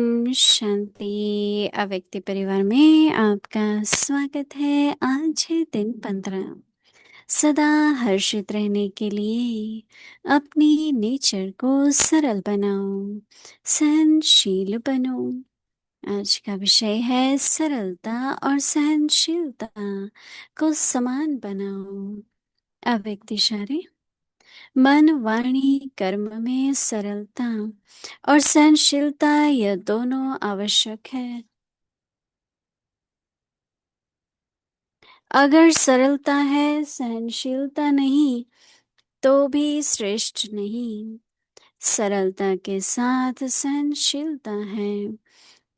ओम शांति। अव्यक्ति परिवार में आपका स्वागत है। आज है दिन 15। सदा हर्षित रहने के लिए अपनी नेचर को सरल बनाओ, सहनशील बनो। आज का विषय है सरलता और सहनशीलता को समान बनाओ। अव्यक्त इशारे। मन वाणी कर्म में सरलता और सहनशीलता, यह दोनों आवश्यक है। अगर सरलता है, सहनशीलता नहीं, तो भी श्रेष्ठ नहीं। सरलता के साथ सहनशीलता है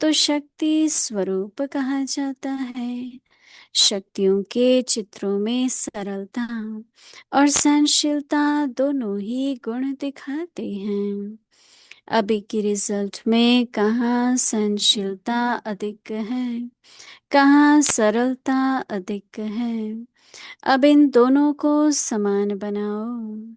तो शक्ति स्वरूप कहा जाता है। शक्तियों के चित्रों में सरलता और सहनशीलता दोनों ही गुण दिखाते हैं। अभी की रिजल्ट में कहाँ सहनशीलता अधिक है, कहाँ सरलता अधिक है। अब इन दोनों को समान बनाओ।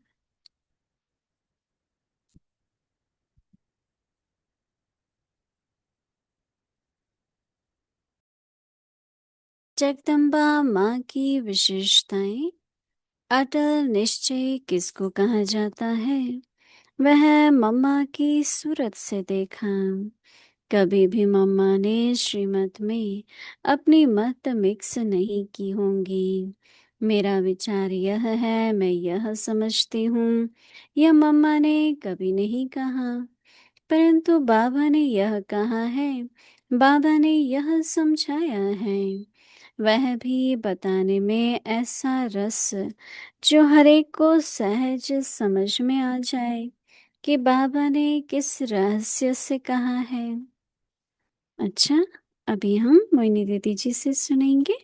जगदम्बा माँ की विशेषताएं। अटल निश्चय किसको कहा जाता है? वह मम्मा की सूरत से देखा। कभी भी मम्मा ने श्रीमत में अपनी मत मिक्स नहीं की होंगी। मेरा विचार यह है, मैं यह समझती हूँ, यह मम्मा ने कभी नहीं कहा। परंतु बाबा ने यह कहा है, बाबा ने यह समझाया है। वह भी बताने में ऐसा रस जो हर एक को सहज समझ में आ जाए कि बाबा ने किस रहस्य से कहा है। अच्छा, अभी हम मोइनी दीदी जी से सुनेंगे।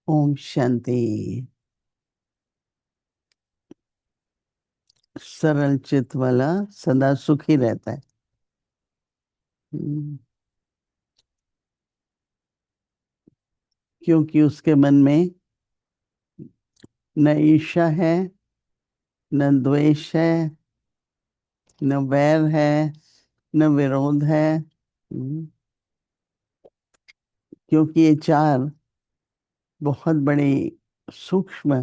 ओम शांति। सरल चित्त वाला सदा सुखी रहता है। क्योंकि उसके मन में न ईर्ष्या है, न द्वेष है, न वैर है, न विरोध है। क्योंकि ये चार बहुत बड़ी सूक्ष्म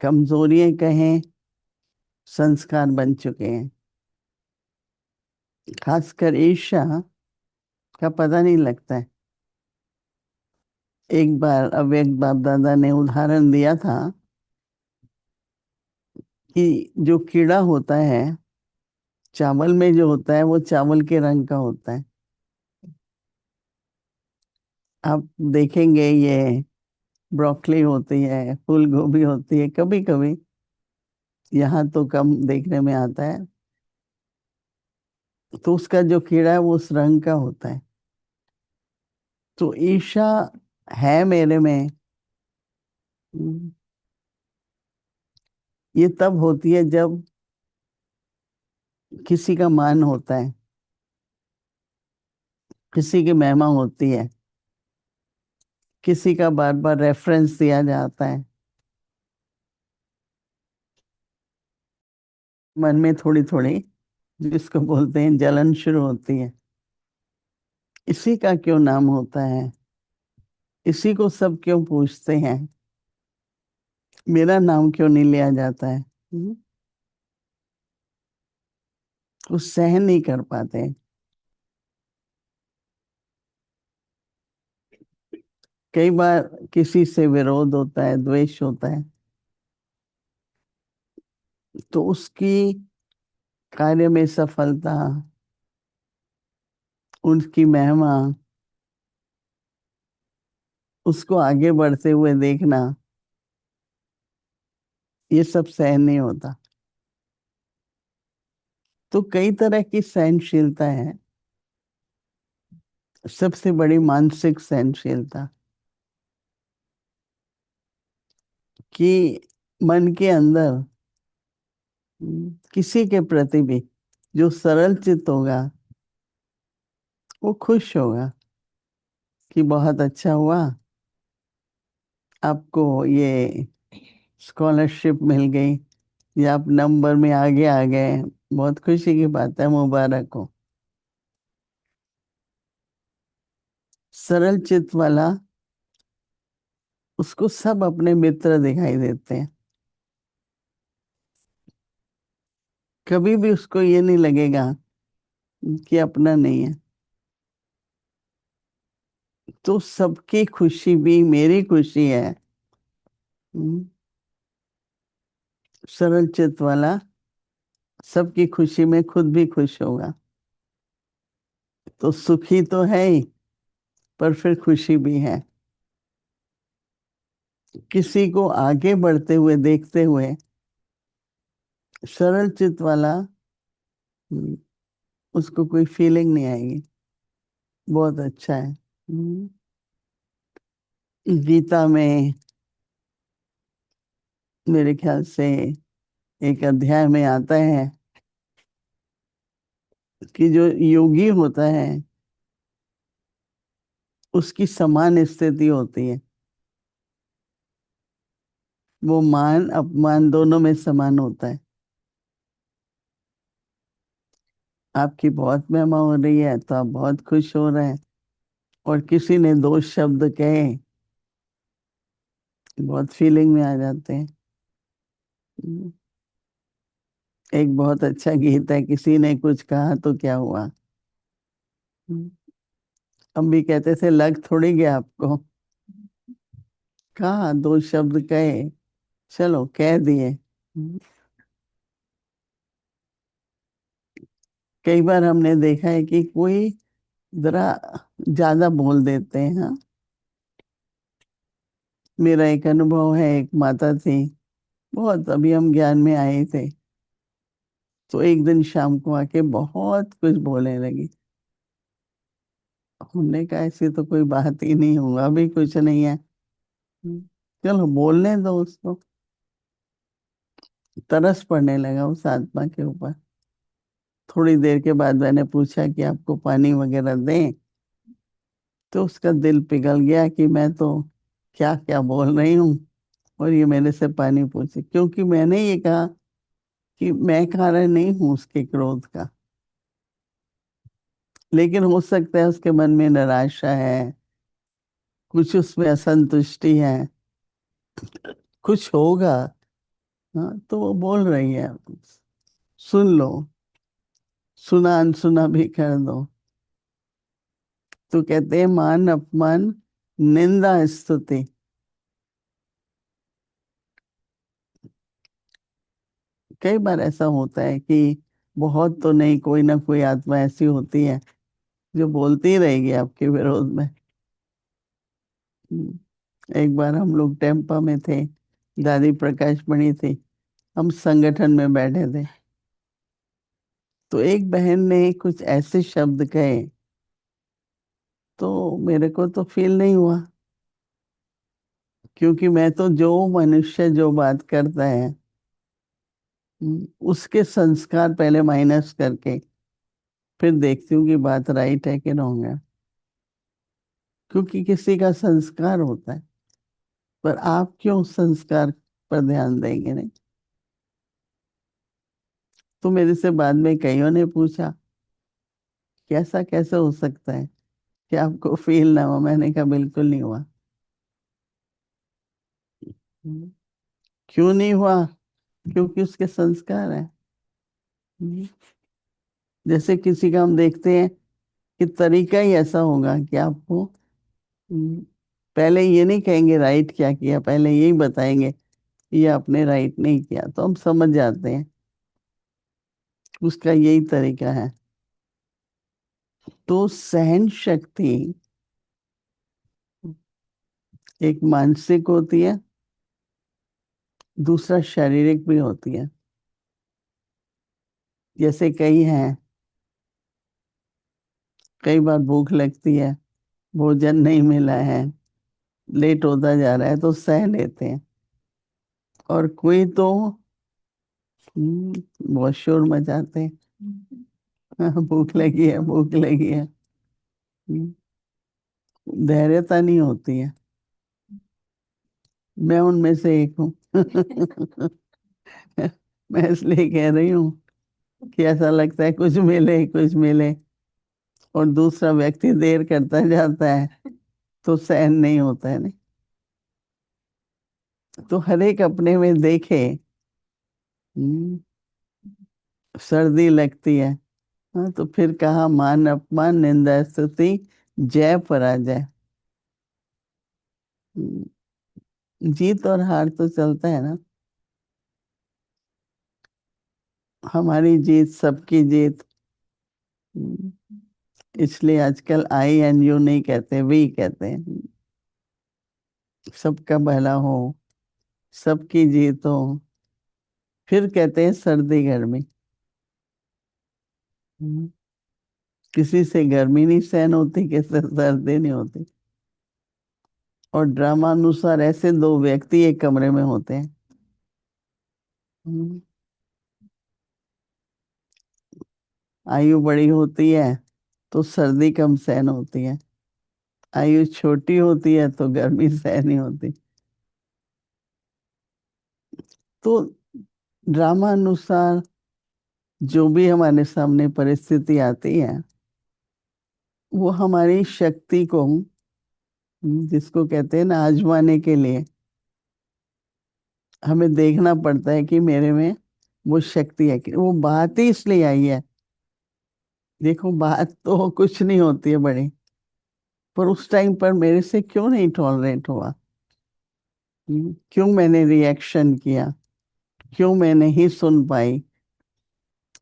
कमजोरियां कहें, संस्कार बन चुके हैं। खासकर ईर्ष्या का पता नहीं लगता है। एक बार अव्यक्त बाप दादा ने उदाहरण दिया था कि जो कीड़ा होता है चावल में, जो होता है वो चावल के रंग का होता है। आप देखेंगे ये ब्रोकली होती है, फूल गोभी होती है, कभी कभी, यहाँ तो कम देखने में आता है, तो उसका जो कीड़ा है वो उस रंग का होता है। तो ईर्ष्या है मेरे में, ये तब होती है जब किसी का मान होता है, किसी की महिमा होती है, किसी का बार बार रेफरेंस दिया जाता है, मन में थोड़ी थोड़ी, जिसको बोलते हैं जलन, शुरू होती है। इसी का क्यों नाम होता है, इसी को सब क्यों पूछते हैं, मेरा नाम क्यों नहीं लिया जाता है। वो सहन नहीं कर पाते। कई बार किसी से विरोध होता है, द्वेष होता है, तो उसकी कार्य में सफलता, उनकी महिमा, उसको आगे बढ़ते हुए देखना, ये सब सहन नहीं होता। तो कई तरह की सहनशीलता है। सबसे बड़ी मानसिक सहनशीलता, कि मन के अंदर किसी के प्रति भी जो सरल चित्त होगा, वो खुश होगा कि बहुत अच्छा हुआ, आपको ये स्कॉलरशिप मिल गई, या आप नंबर में आगे आ गए, बहुत खुशी की बात है, मुबारक हो। सरल चित्त वाला, उसको सब अपने मित्र दिखाई देते हैं। कभी भी उसको ये नहीं लगेगा कि अपना नहीं है। तो सबकी खुशी भी मेरी खुशी है। हम्म, सरल चित्त वाला सबकी खुशी में खुद भी खुश होगा, तो सुखी तो है ही, पर फिर खुशी भी है। किसी को आगे बढ़ते हुए देखते हुए सरल चित्त वाला, हम्म, उसको कोई फीलिंग नहीं आएगी, बहुत अच्छा है। गीता में मेरे ख्याल से एक अध्याय में आता है कि जो योगी होता है, उसकी समान स्थिति होती है। वो मान अपमान दोनों में समान होता है। आपकी बहुत महिमा हो रही है तो आप बहुत खुश हो रहे हैं, और किसी ने दो शब्द कहे, बहुत फीलिंग में आ जाते हैं। हम्म, एक बहुत अच्छा गीत है, किसी ने कुछ कहा तो क्या हुआ। हम्म, हम भी कहते थे लग थोड़ी गया आपको, कहा दो शब्द कहे, चलो कह दिए। कई बार हमने देखा है कि कोई जरा ज्यादा बोल देते हैं। हाँ, मेरा एक अनुभव है, एक माता थी, बहुत अभी हम ज्ञान में आए थे, तो एक दिन शाम को आके बहुत कुछ बोलने लगी। हमने कहा ऐसी तो कोई बात ही नहीं, हुआ भी कुछ नहीं है। चलो बोलने दो उसको। तरस पड़ने लगा उस आत्मा के ऊपर। थोड़ी देर के बाद मैंने पूछा कि आपको पानी वगैरह दें, तो उसका दिल पिघल गया कि मैं तो क्या क्या बोल रही हूँ, और ये मेरे से पानी पूछे, क्योंकि मैंने ये कहा कि मैं कारण नहीं हूं उसके क्रोध का। लेकिन हो सकता है उसके मन में निराशा है, कुछ उसमें असंतुष्टि है, कुछ होगा। हाँ, तो वो बोल रही है, सुन लो, सुना अनसुना भी कर दो। तो कहते हैं मान अपमान, निंदा स्तुति, कई बार ऐसा होता है कि बहुत तो नहीं, कोई ना कोई आत्मा ऐसी होती है जो बोलती ही रहेगी आपके विरोध में। एक बार हम लोग टेम्पा में थे, दादी प्रकाश मणि थी, हम संगठन में बैठे थे, तो एक बहन ने कुछ ऐसे शब्द कहे, तो मेरे को तो फील नहीं हुआ, क्योंकि मैं तो जो मनुष्य जो बात करता है, उसके संस्कार पहले माइनस करके फिर देखती हूँ कि बात राइट है कि रॉन्ग है। क्योंकि किसी का संस्कार होता है, पर आप क्यों उस संस्कार पर ध्यान देंगे नहीं। तो मेरे से बाद में कईयों ने पूछा कैसा कैसे हो सकता है, कि आपको फील ना हो। मैंने कहा बिल्कुल नहीं हुआ। हम्म, क्यों नहीं हुआ? क्योंकि उसके संस्कार है। हम्म, जैसे किसी का हम देखते हैं कि तरीका ही ऐसा होगा कि आपको पहले ये नहीं कहेंगे राइट क्या किया, पहले यही बताएंगे ये आपने राइट नहीं किया, तो हम समझ जाते हैं उसका यही तरीका है। तो सहन शक्ति एक मानसिक होती है, दूसरा शारीरिक भी होती है। जैसे कई हैं, कई बार भूख लगती है, भोजन नहीं मिला है, लेट होता जा रहा है तो सह लेते हैं। और कोई तो बहुत शोर मचाते हैं। भूख लगी है, भूख लगी है। हम्म, धैर्यता नहीं होती है। मैं उनमें से एक हूँ। मैं इसलिए कह रही हूँ कि ऐसा लगता है कुछ मिले कुछ मिले, और दूसरा व्यक्ति देर करता जाता है तो सहन नहीं होता है। नहीं तो हर एक अपने में देखे। हम्म, सर्दी लगती है, हाँ, तो फिर कहा मान अपमान निंदा स्तुति जय पराजय। जीत और हार तो चलता है ना। हमारी जीत सबकी जीत। हम्म, इसलिए आजकल आई एन यू नहीं कहते, वी कहते हैं। सबका भला हो, सबकी जीत हो। फिर कहते हैं सर्दी गर्मी। हम्म, किसी से गर्मी नहीं सहन होती, किसी से सर्दी नहीं होती। और ड्रामा अनुसार ऐसे दो व्यक्ति एक कमरे में होते हैं। हम्म, आयु बड़ी होती है तो सर्दी कम सहन होती है, आयु छोटी होती है तो गर्मी सहन नहीं होती। तो ड्रामा अनुसार जो भी हमारे सामने परिस्थिति आती है, वो हमारी शक्ति को, जिसको कहते हैं ना, आजमाने के लिए हमें देखना पड़ता है कि मेरे में वो शक्ति है कि वो बात ही इसलिए आई है। देखो बात तो कुछ नहीं होती है बड़ी, पर उस टाइम पर मेरे से क्यों नहीं टॉलरेट हुआ? क्यों मैंने रिएक्शन किया? क्यों मैं नहीं सुन पाई?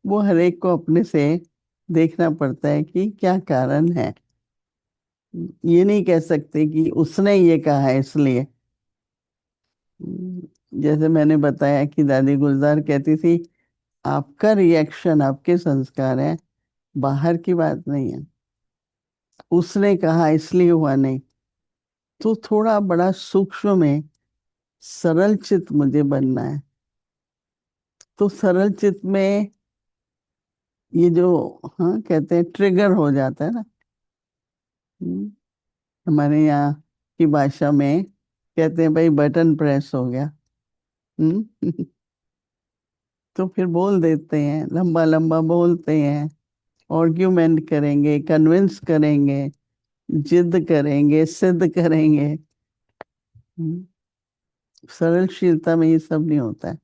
वो हर एक को अपने से देखना पड़ता है कि क्या कारण है। ये नहीं कह सकते कि उसने ये कहा है इसलिए। जैसे मैंने बताया कि दादी गुलजार कहती थी, आपका रिएक्शन आपके संस्कार है, बाहर की बात नहीं है। उसने कहा इसलिए हुआ नहीं। तो थोड़ा बड़ा सूक्ष्म में सरल चित्त मुझे बनना है। तो सरल चित्त में ये जो, हाँ, कहते हैं ट्रिगर हो जाता है ना। हम्म, हमारे यहाँ की भाषा में कहते हैं भाई बटन प्रेस हो गया। हम्म। तो फिर बोल देते हैं, लंबा लंबा बोलते हैं, आर्ग्यूमेंट करेंगे, कन्विंस करेंगे, जिद करेंगे, सिद्ध करेंगे। हम्म, सरलशीलता में ये सब नहीं होता है।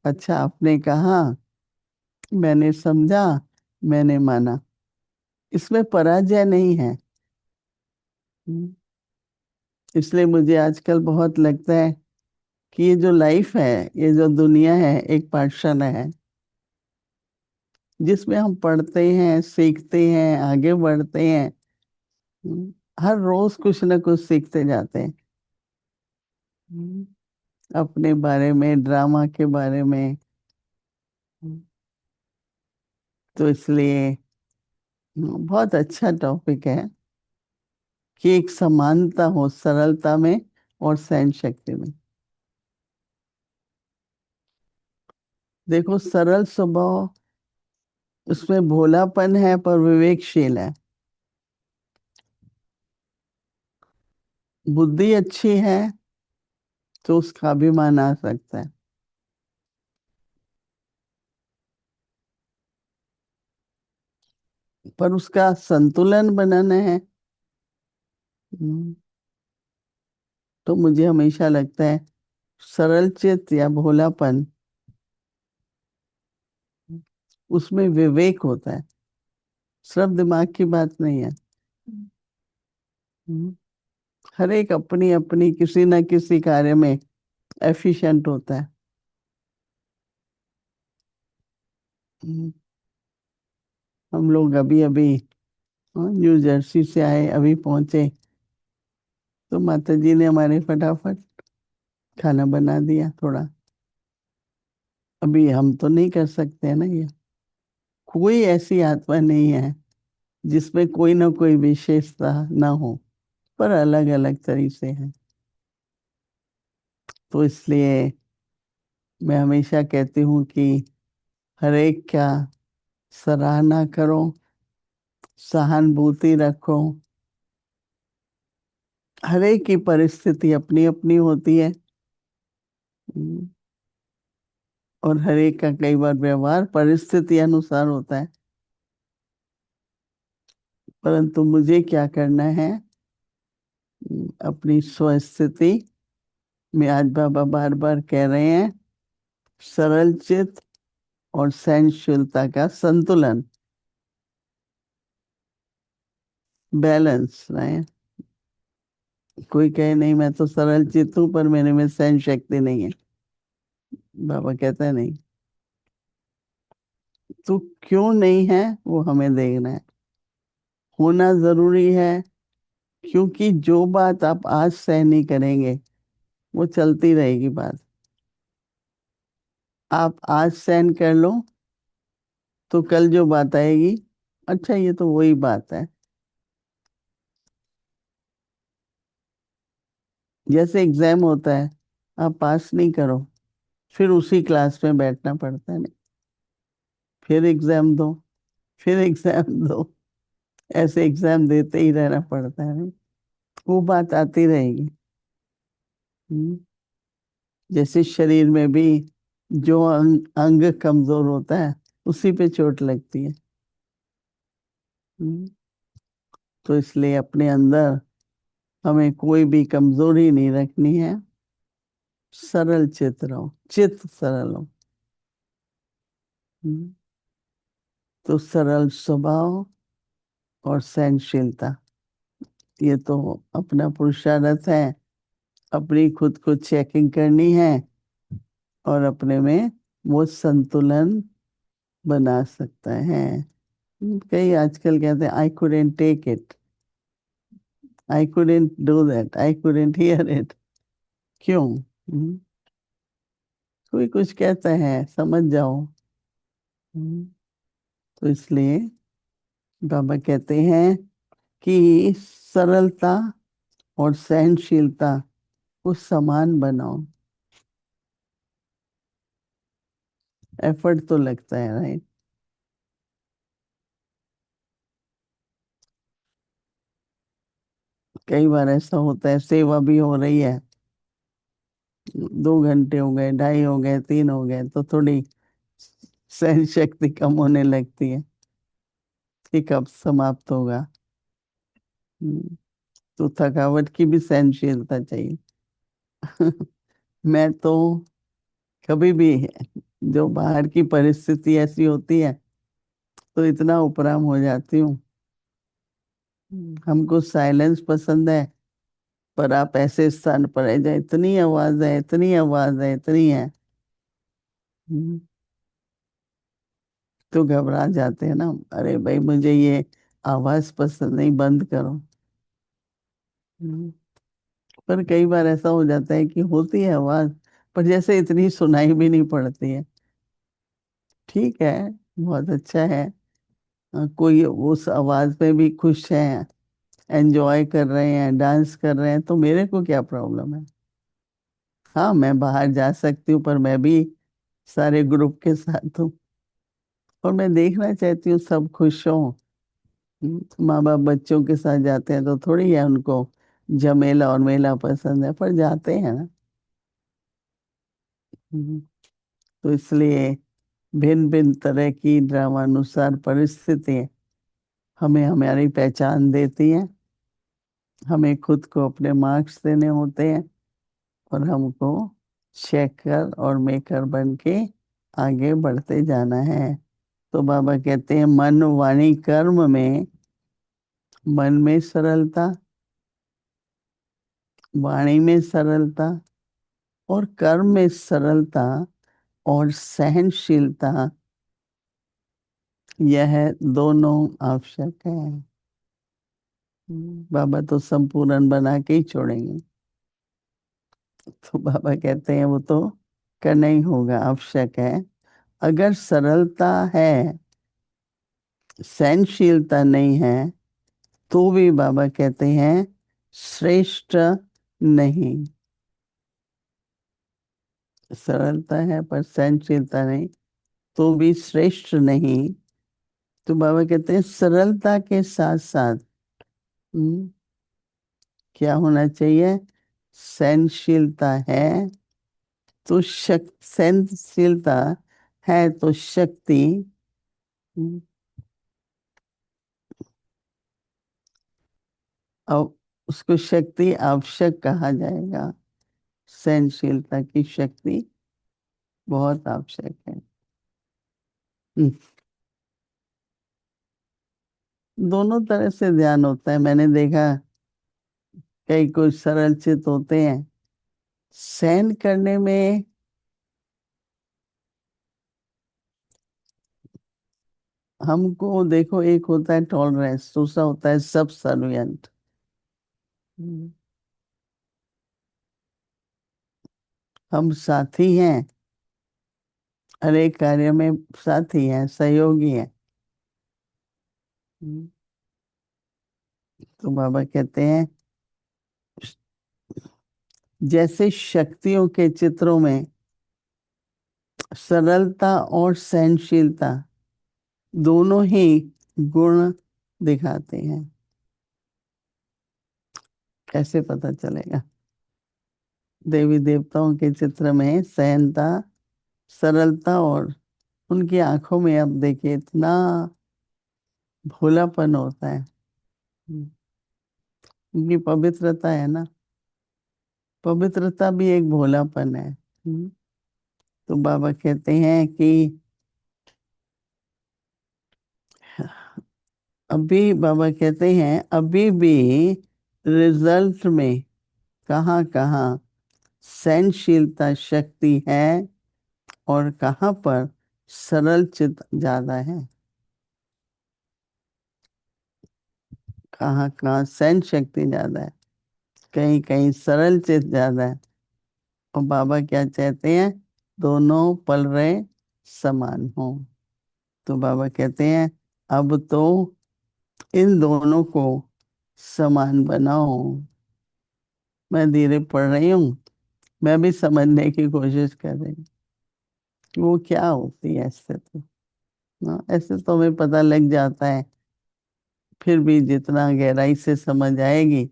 अच्छा आपने कहा, मैंने समझा, मैंने माना, इसमें पराजय नहीं है। हम्म, इसलिए मुझे आजकल बहुत लगता है कि ये जो लाइफ है, ये जो दुनिया है, एक पाठशाला है जिसमें हम पढ़ते हैं, सीखते हैं, आगे बढ़ते हैं। हर रोज कुछ ना कुछ सीखते जाते हैं। हम्म, अपने बारे में, ड्रामा के बारे में। तो इसलिए बहुत अच्छा टॉपिक है कि एक समानता हो सरलता में और सहन शक्ति में। देखो सरल स्वभाव, उसमें भोलापन है पर विवेकशील है। बुद्धि अच्छी है तो उसका अभिमान आ सकता है, पर उसका संतुलन बनाना है हम्म, तो मुझे हमेशा लगता है सरल चित्त या भोलापन, उसमें विवेक होता है, सिर्फ दिमाग की बात नहीं है। हम्म, हर एक अपनी अपनी किसी न किसी कार्य में एफिशिएंट होता है। हम्म, हम लोग अभी अभी न्यू जर्सी से आए, अभी पहुंचे, तो माता जी ने हमारे फटाफट खाना बना दिया थोड़ा। अभी हम तो नहीं कर सकते हैं ना ये, कोई ऐसी आत्मा नहीं है जिसमें कोई ना कोई विशेषता ना हो, पर अलग अलग तरीके से है। तो इसलिए मैं हमेशा कहती हूँ कि हर एक का सराहना करो, सहानुभूति रखो। हर एक की परिस्थिति अपनी अपनी होती है। हम्म, और हर एक का कई बार व्यवहार परिस्थिति अनुसार होता है। परंतु मुझे क्या करना है, अपनी स्वस्थिति में, आज बाबा बार बार कह रहे हैं, सरल चित्त और सहनशीलता का संतुलन, बैलेंस रहे। कोई कहे नहीं मैं तो सरल चित्त हूं पर मेरे में सहन शक्ति नहीं है, बाबा कहता है नहीं, तो क्यों नहीं है वो हमें देखना है। होना जरूरी है, क्योंकि जो बात आप आज सहन नहीं करेंगे वो चलती रहेगी बात। आप आज सहन कर लो तो कल जो बात आएगी, अच्छा ये तो वही बात है। जैसे एग्जाम होता है, आप पास नहीं करो, फिर उसी क्लास में बैठना पड़ता है, नहीं फिर एग्जाम दो, फिर एग्जाम दो, ऐसे एग्जाम देते ही रहना पड़ता है, नहीं वो बात आती रहेगी। हम्म, जैसे शरीर में भी जो अंग कमजोर होता है उसी पे चोट लगती है। हम्म, तो इसलिए अपने अंदर हमें कोई भी कमजोरी नहीं रखनी है, सरल चित रहो, चित्त सरल हो। हम्म, तो सरल स्वभाव और सहनशीलता, ये तो अपना पुरुषार्थ है, अपनी खुद को चेकिंग करनी है और अपने में वो संतुलन बना सकता है। कई आजकल कहते हैं I couldn't take it, I couldn't do that, I couldn't hear it. क्यों? कोई कुछ कहता है, समझ जाओ। हम्म, तो इसलिए बाबा कहते हैं कि सरलता और सहनशीलता को समान बनाओ। एफर्ट तो लगता है, राइट। कई बार ऐसा होता है, सेवा भी हो रही है, 2 घंटे हो गए, ढाई हो गए, 3 हो गए, तो थोड़ी सहन शक्ति कम होने लगती है कि कब समाप्त होगा। हम्म, तो थकावट की भी सहनशीलता चाहिए। मैं तो कभी भी, जो बाहर की परिस्थिति ऐसी होती है तो इतना उपराम हो जाती हूँ। हमको साइलेंस पसंद है, पर आप ऐसे स्थान पर रह जाए, इतनी आवाज है, इतनी आवाज है, इतनी है, हम्म, तो घबरा जाते हैं ना। अरे भाई मुझे ये आवाज पसंद नहीं, बंद करो। हम्म, पर कई बार ऐसा हो जाता है कि होती है आवाज, पर जैसे इतनी सुनाई भी नहीं पड़ती है। ठीक है, बहुत अच्छा है। कोई उस आवाज में भी खुश है, एंजॉय कर रहे हैं, डांस कर रहे हैं, तो मेरे को क्या प्रॉब्लम है। हाँ मैं बाहर जा सकती हूँ, पर मैं भी सारे ग्रुप के साथ हूँ, और मैं देखना चाहती हूँ सब खुश हों। माँ बाप बच्चों के साथ जाते हैं तो थोड़ी है उनको झमेला और मेला पसंद है, पर जाते हैं ना। हम्म, तो इसलिए भिन्न भिन्न तरह की ड्रामानुसार परिस्थितियां हमें हमारी पहचान देती हैं। हमें खुद को अपने मार्क्स देने होते हैं और हमको चेकर और मेकर बन के आगे बढ़ते जाना है। तो बाबा कहते हैं मन वाणी कर्म में, मन में सरलता, वाणी में सरलता और कर्म में सरलता और सहनशीलता, यह दोनों आवश्यक है। बाबा तो संपूर्ण बना के ही छोड़ेंगे। तो बाबा कहते हैं वो तो करना ही होगा, आवश्यक है। अगर सरलता है, सहनशीलता नहीं है, तो भी बाबा कहते हैं श्रेष्ठ नहीं। सरलता है पर सहनशीलता नहीं, तो भी श्रेष्ठ नहीं। तो बाबा कहते हैं सरलता के साथ साथ क्या होना चाहिए? सहनशीलता है तो सहनशीलता है तो शक्ति। हम्म, अब उसको शक्ति आवश्यक कहा जाएगा। सहनशीलता की शक्ति बहुत आवश्यक है। हम्म, दोनों तरह से ध्यान होता है। मैंने देखा कई कुछ सरल चित्त होते हैं, सहन करने में हमको, देखो एक होता है टॉलरेंस, दूसरा होता है सब सर्वियंट। हम साथी हैं, हर एक कार्य में साथी हैं, सहयोगी हैं। हम्म, तो बाबा कहते हैं जैसे शक्तियों के चित्रों में सरलता और सहनशीलता दोनों ही गुण दिखाते हैं। कैसे पता चलेगा? देवी देवताओं के चित्र में सहनता, सरलता और उनकी आंखों में अब देखिए इतना भोलापन होता है। उनकी पवित्रता है ना, पवित्रता भी एक भोलापन है। तो बाबा कहते हैं कि अभी, बाबा कहते हैं अभी भी रिजल्ट में कहाँ कहाँ सहनशीलता शक्ति है और कहाँ पर सरल चित्त ज्यादा है। कहाँ कहाँ सहन शक्ति ज्यादा है, कहीं कहीं सरल चित्त ज्यादा है। और बाबा क्या चाहते हैं? दोनों पल रहे समान हो। तो बाबा कहते हैं अब तो इन दोनों को समान बनाओ। मैं धीरे पढ़ रही हूँ, मैं भी समझने की कोशिश कर रही हूँ कि वो क्या होती है। ऐसे तो ऐसे तो हमें पता लग जाता है, फिर भी जितना गहराई से समझ आएगी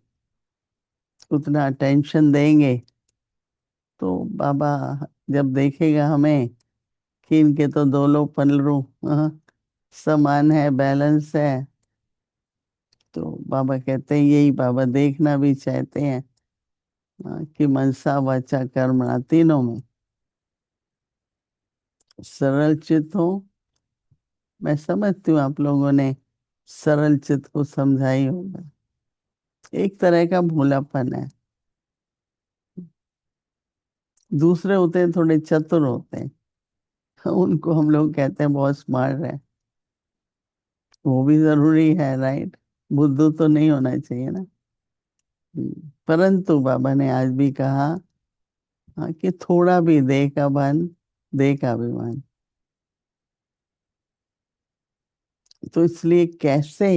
उतना अटेंशन देंगे तो बाबा जब देखेगा हमें कि इनके तो दोनों पलरू समान है, बैलेंस है, तो बाबा कहते हैं यही बाबा देखना भी चाहते हैं, कि मनसा वाचा कर्मणा तीनों में सरल चित्त हो। मैं समझती हूँ आप लोगों ने सरल चित्त को समझा ही होगा। एक तरह का भोलापन है। दूसरे होते हैं थोड़े चतुर होते हैं, उनको हम लोग कहते हैं बहुत स्मार्ट है। वो भी जरूरी है, राइट? बुद्धू तो नहीं होना चाहिए ना। परंतु बाबा ने आज भी कहा, कि थोड़ा भी दे का भान, दे का अभिमान। तो इसलिए कैसे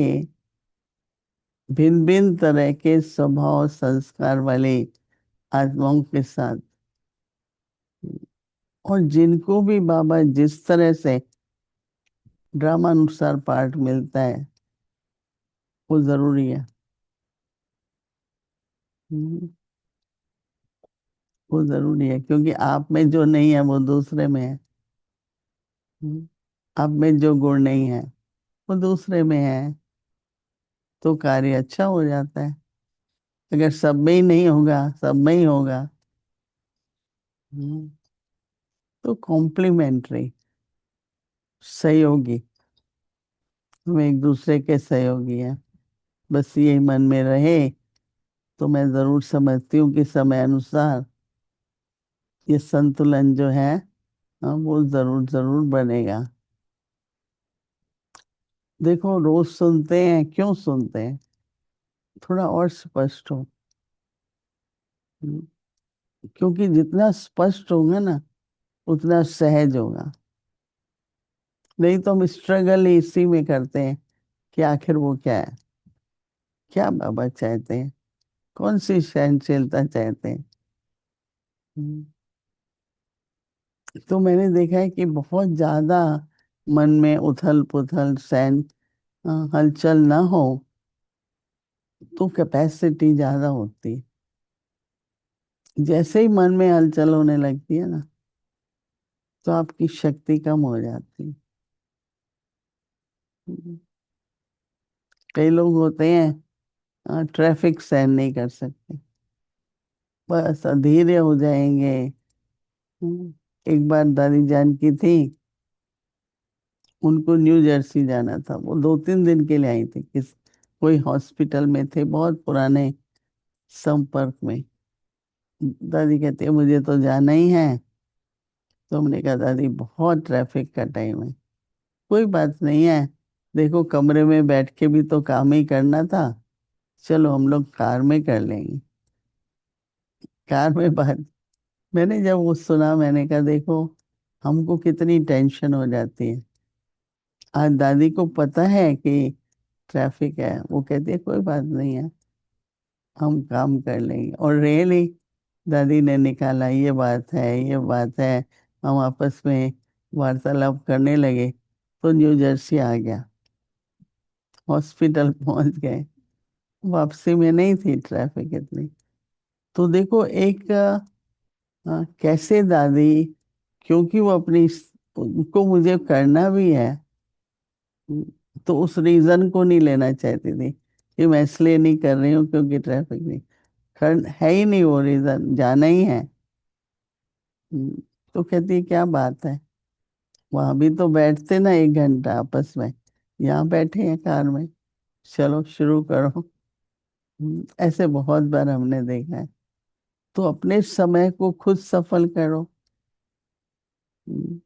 भिन्न भिन्न तरह के स्वभाव संस्कार वाले आत्माओं के साथ, और जिनको भी बाबा जिस तरह से ड्रामानुसार पार्ट मिलता है वो जरूरी है। हम्म, वो जरूरी है क्योंकि आप में जो नहीं है वो दूसरे में है। हम्म, आप में जो गुण नहीं है वो दूसरे में है, तो कार्य अच्छा हो जाता है। अगर सब में ही नहीं होगा, सब में ही होगा, हम्म, तो कॉम्प्लीमेंट्री, सहयोगी, हम एक दूसरे के सहयोगी हैं, बस यही मन में रहे तो मैं जरूर समझती हूँ कि समय अनुसार ये संतुलन जो है, हाँ, वो जरूर जरूर बनेगा। देखो, रोज सुनते हैं, क्यों सुनते हैं? थोड़ा और स्पष्ट हो। हम्म, क्योंकि जितना स्पष्ट होगा ना, उतना सहज होगा। नहीं तो हम स्ट्रगल इसी में करते हैं कि आखिर वो क्या है, क्या बाबा चाहते हैं, कौन सी सहनशीलता चाहते हैं। हम्म, तो मैंने देखा है कि बहुत ज्यादा मन में उथल पुथल, हलचल ना हो, तो कैपेसिटी ज्यादा होती है। जैसे ही मन में हलचल होने लगती है ना, तो आपकी शक्ति कम हो जाती है। हम्म, कई लोग होते हैं, ट्रैफिक सहन नहीं कर सकते, बस अधीरे हो जाएंगे। एक बार दादी जान की थी, उनको न्यू जर्सी जाना था, वो 2-3 दिन के लिए आई थी, कोई हॉस्पिटल में थे, बहुत पुराने संपर्क में। दादी कहती है मुझे तो जाना ही है। तो हमने कहा दादी बहुत ट्रैफिक का टाइम है, कोई बात नहीं है, देखो कमरे में बैठ के भी तो काम ही करना था, चलो हम लोग कार में कर लेंगे। कार में बात, मैंने जब वो सुना, मैंने कहा देखो हमको कितनी टेंशन हो जाती है। आज दादी को पता है कि ट्रैफिक है, वो कहती है कोई बात नहीं है, हम काम कर लेंगे। और रियली दादी ने निकाला, ये बात है, ये बात है। हम आपस में वार्तालाप करने लगे, तो न्यू जर्सी आ गया, हॉस्पिटल पहुंच गए। वापसी में नहीं थी ट्रैफिक इतनी। तो देखो एक कैसे दादी, क्योंकि वो अपनी उनको मुझे करना भी है, तो उस रीजन को नहीं लेना चाहती थी कि मैं इसलिए नहीं कर रही हूँ क्योंकि ट्रैफिक नहीं, है ही नहीं वो रीजन, जाना ही है। तो कहती है क्या बात है, वहां भी तो बैठते ना 1 घंटा आपस में, यहाँ बैठे हैं कार में, चलो शुरू करो। ऐसे बहुत बार हमने देखा है। तो अपने समय को खुद सफल करो। हम्म,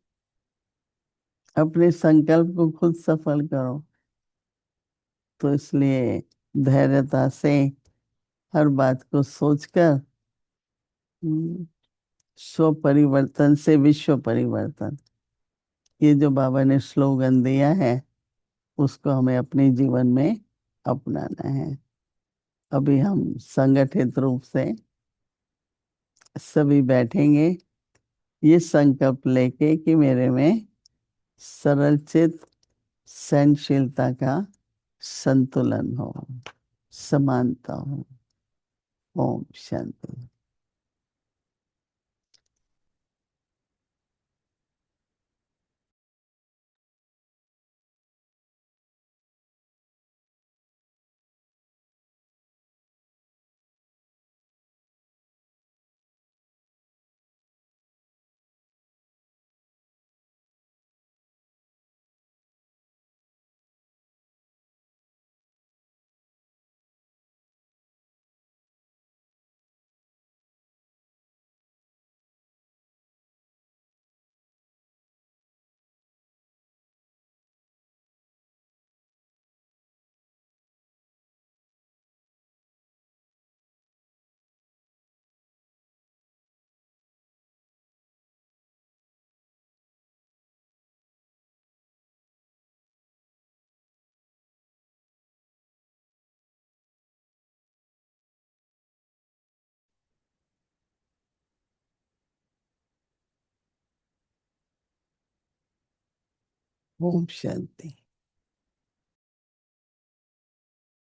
अपने संकल्प को खुद सफल करो। तो इसलिए धैर्यता से हर बात को सोचकर, हम्म, स्व परिवर्तन से विश्व परिवर्तन, ये जो बाबा ने स्लोगन दिया है, उसको हमें अपने जीवन में अपनाना है। अभी हम संगठित रूप से सभी बैठेंगे, ये संकल्प लेके कि मेरे में सरल चित, सहनशीलता का संतुलन हो, समानता हो। ओम शांति। ओम शांति।